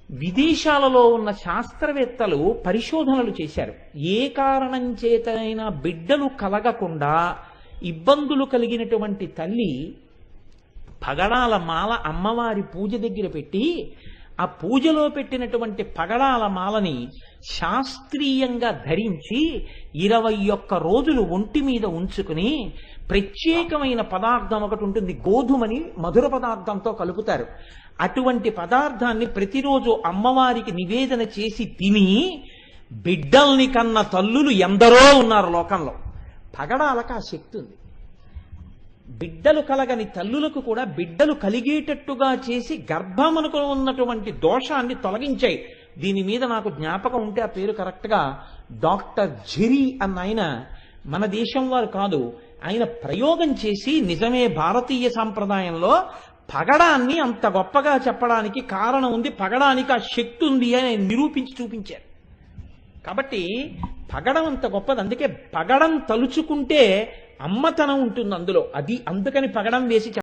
విదేశాలలో ఉన్న శాస్త్రవేత్తలు పరిశోధనలు చేశారు. ఏ కారణం చేతనైనా బిడ్డలు కలగకుండా ఇబ్బందులు కలిగినటువంటి తల్లి పగడాల మాల అమ్మవారి పూజ దగ్గర పెట్టి ఆ పూజలో పెట్టినటువంటి పగడాల మాలని శాస్త్రీయంగా ధరించి 21 రోజులు ఒంటి మీద ఉంచుకుని ప్రత్యేకమైన పదార్థం ఒకటి ఉంటుంది, గోధుమని మధుర పదార్థంతో కలుపుతారు. అటువంటి పదార్థాన్ని ప్రతిరోజు అమ్మవారికి నివేదన చేసి తిని బిడ్డల్ని కన్న తల్లులు ఎందరో ఉన్నారు లోకంలో. పగడాలకు ఆ శక్తి ఉంది. బిడ్డలు కలగని తల్లులకు కూడా బిడ్డలు కలిగేటట్టుగా చేసి గర్భమునకు ఉన్నటువంటి దోషాన్ని తొలగించాయి. దీని మీద నాకు జ్ఞాపకం ఉంటే ఆ పేరు కరెక్ట్గా డాక్టర్ జెరీ అన్న ఆయన, మన దేశం వారు కాదు, ఆయన ప్రయోగం చేసి నిజమే భారతీయ సంప్రదాయంలో పగడాన్ని అంత గొప్పగా చెప్పడానికి కారణం ఉంది, పగడానికి ఆ శక్తి ఉంది అని నిరూపించి చూపించారు. కాబట్టి పగడం అంత గొప్పది. అందుకే పగడం తలుచుకుంటే అమ్మతనం ఉంటుంది అందులో. అది అందుకని పగడం వేసి